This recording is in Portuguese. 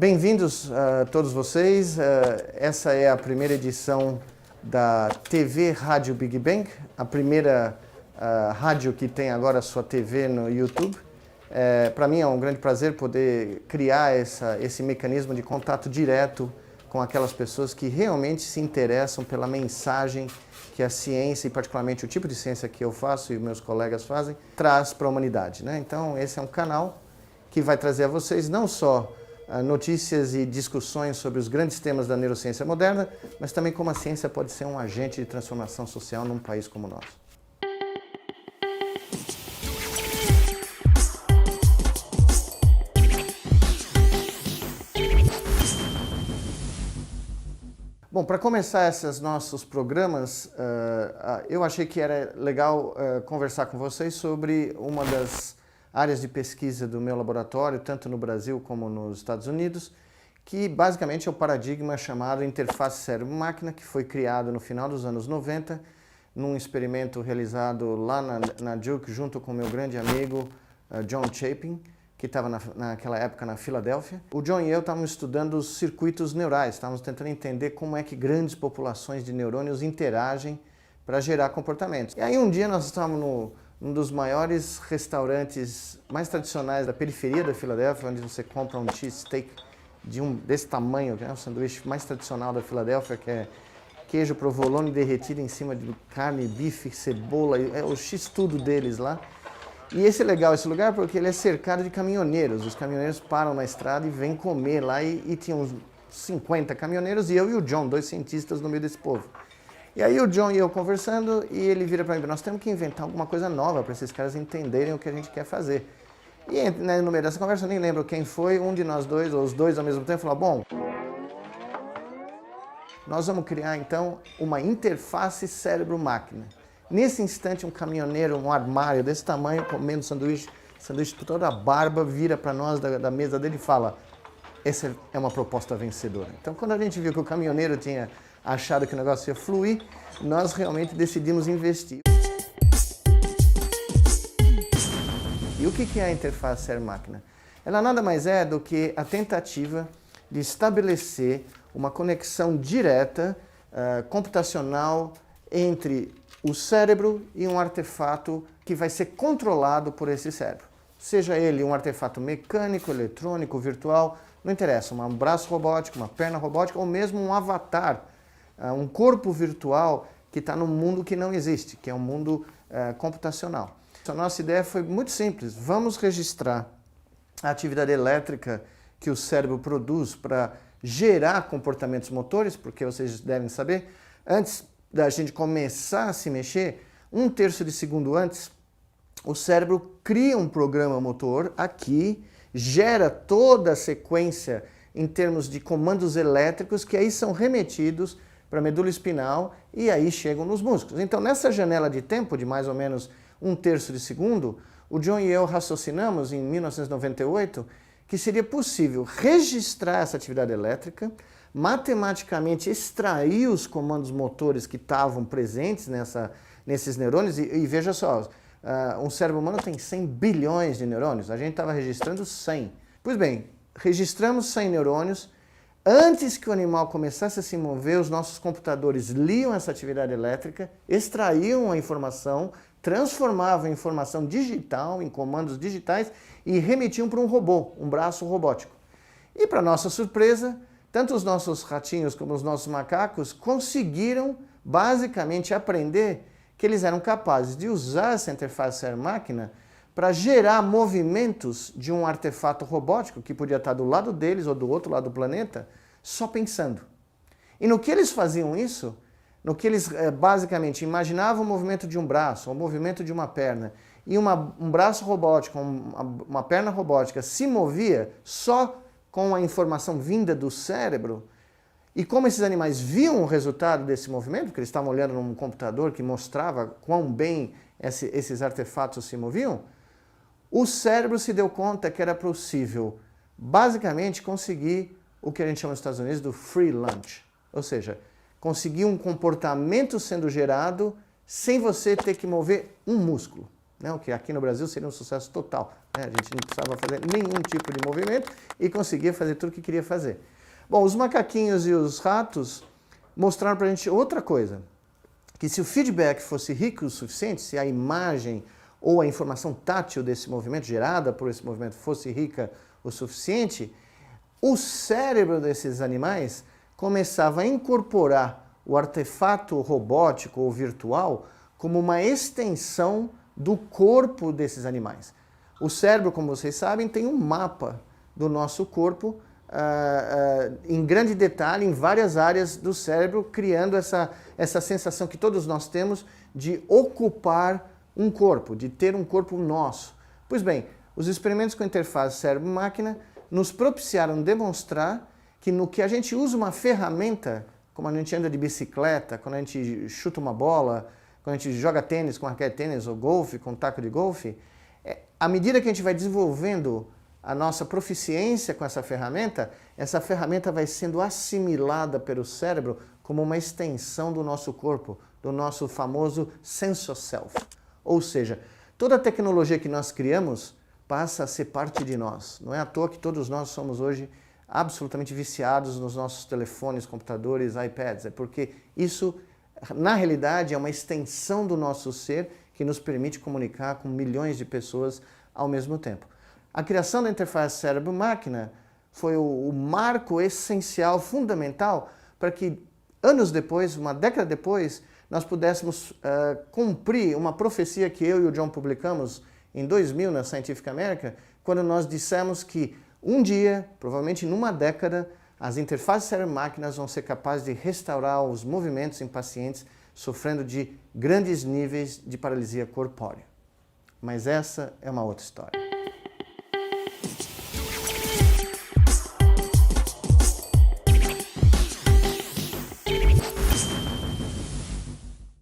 Bem-vindos a todos vocês. Essa é a primeira edição da TV Rádio Big Bang, a primeira rádio que tem agora a sua TV no YouTube. Para mim é um grande prazer poder criar esse mecanismo de contato direto com aquelas pessoas que realmente se interessam pela mensagem que a ciência, e particularmente o tipo de ciência que eu faço e meus colegas fazem, traz para a humanidade, né? Então esse é um canal que vai trazer a vocês não só notícias e discussões sobre os grandes temas da neurociência moderna, mas também como a ciência pode ser um agente de transformação social num país como o nosso. Bom, para começar esses nossos programas, eu achei que era legal conversar com vocês sobre uma das áreas de pesquisa do meu laboratório, tanto no Brasil como nos Estados Unidos, que basicamente é o paradigma chamado interface cérebro-máquina, que foi criado no final dos anos 90, num experimento realizado lá na Duke, junto com meu grande amigo John Chapin, que estava naquela época na Filadélfia. O John e eu estávamos estudando os circuitos neurais, estávamos tentando entender como é que grandes populações de neurônios interagem para gerar comportamentos. E aí um dia nós estávamos num dos maiores restaurantes mais tradicionais da periferia da Filadélfia, onde você compra um cheesesteak desse tamanho, que é o sanduíche mais tradicional da Filadélfia, que é queijo provolone derretido em cima de carne, bife, cebola, é o x-tudo deles lá. E esse lugar porque ele é cercado de caminhoneiros. Os caminhoneiros param na estrada e vêm comer lá e tinha uns 50 caminhoneiros e eu e o John, dois cientistas no meio desse povo. E aí o John e eu conversando e ele vira para mim, nós temos que inventar alguma coisa nova para esses caras entenderem o que a gente quer fazer. E no meio dessa conversa, eu nem lembro quem foi, um de nós dois, ou os dois ao mesmo tempo, falou, bom, nós vamos criar então uma interface cérebro-máquina. Nesse instante, um caminhoneiro, um armário desse tamanho, comendo sanduíche por toda a barba, vira para nós da mesa dele e fala, essa é uma proposta vencedora. Então, quando a gente viu que o caminhoneiro tinha achado que o negócio ia fluir, nós realmente decidimos investir. E o que é a interface cérebro-máquina? Ela nada mais é do que a tentativa de estabelecer uma conexão direta, computacional, entre o cérebro e um artefato que vai ser controlado por esse cérebro. Seja ele um artefato mecânico, eletrônico, virtual, não interessa, um braço robótico, uma perna robótica ou mesmo um avatar, um corpo virtual que está num mundo que não existe, que é um mundo computacional. A nossa ideia foi muito simples, vamos registrar a atividade elétrica que o cérebro produz para gerar comportamentos motores, porque vocês devem saber, antes da gente começar a se mexer, 1/3 de segundo antes, o cérebro cria um programa motor aqui, gera toda a sequência em termos de comandos elétricos que aí são remetidos para a medula espinal e aí chegam nos músculos. Então, nessa janela de tempo de mais ou menos 1/3 de segundo, o John e eu raciocinamos em 1998 que seria possível registrar essa atividade elétrica, matematicamente extrair os comandos motores que estavam presentes nesses neurônios e veja só, um cérebro humano tem 100 bilhões de neurônios, a gente estava registrando 100. Pois bem, registramos 100 neurônios, antes que o animal começasse a se mover, os nossos computadores liam essa atividade elétrica, extraíam a informação, transformavam a informação digital em comandos digitais e remetiam para um robô, um braço robótico. E para nossa surpresa, tanto os nossos ratinhos como os nossos macacos conseguiram basicamente aprender que eles eram capazes de usar essa interface cérebro-máquina para gerar movimentos de um artefato robótico que podia estar do lado deles ou do outro lado do planeta, só pensando. E no que eles faziam isso, no que eles basicamente imaginavam o movimento de um braço, o movimento de uma perna, e um braço robótico, uma perna robótica se movia só com a informação vinda do cérebro, e como esses animais viam o resultado desse movimento, porque eles estavam olhando num computador que mostrava quão bem esses artefatos se moviam, o cérebro se deu conta que era possível, basicamente, conseguir o que a gente chama nos Estados Unidos do free lunch, ou seja, conseguir um comportamento sendo gerado sem você ter que mover um músculo, né? O que aqui no Brasil seria um sucesso total. A gente não precisava fazer nenhum tipo de movimento e conseguia fazer tudo o que queria fazer. Bom, os macaquinhos e os ratos mostraram para a gente outra coisa, que se o feedback fosse rico o suficiente, se a imagem ou a informação tátil desse movimento, gerada por esse movimento, fosse rica o suficiente, o cérebro desses animais começava a incorporar o artefato robótico ou virtual como uma extensão do corpo desses animais. O cérebro, como vocês sabem, tem um mapa do nosso corpo em grande detalhe, em várias áreas do cérebro, criando essa sensação que todos nós temos de ocupar um corpo, de ter um corpo nosso. Pois bem, os experimentos com interface cérebro-máquina nos propiciaram demonstrar que no que a gente usa uma ferramenta, como a gente anda de bicicleta, quando a gente chuta uma bola, quando a gente joga tênis com raquete de tênis ou golfe com taco de golfe, à medida que a gente vai desenvolvendo a nossa proficiência com essa ferramenta vai sendo assimilada pelo cérebro como uma extensão do nosso corpo, do nosso famoso sense of self. Ou seja, toda a tecnologia que nós criamos passa a ser parte de nós. Não é à toa que todos nós somos hoje absolutamente viciados nos nossos telefones, computadores, iPads. É porque isso, na realidade, é uma extensão do nosso ser que nos permite comunicar com milhões de pessoas ao mesmo tempo. A criação da interface cérebro-máquina foi o marco essencial, fundamental, para que anos depois, uma década depois, nós pudéssemos cumprir uma profecia que eu e o John publicamos em 2000 na Scientific American, quando nós dissemos que um dia, provavelmente numa década, as interfaces cérebro-máquinas vão ser capazes de restaurar os movimentos em pacientes sofrendo de grandes níveis de paralisia corpórea. Mas essa é uma outra história.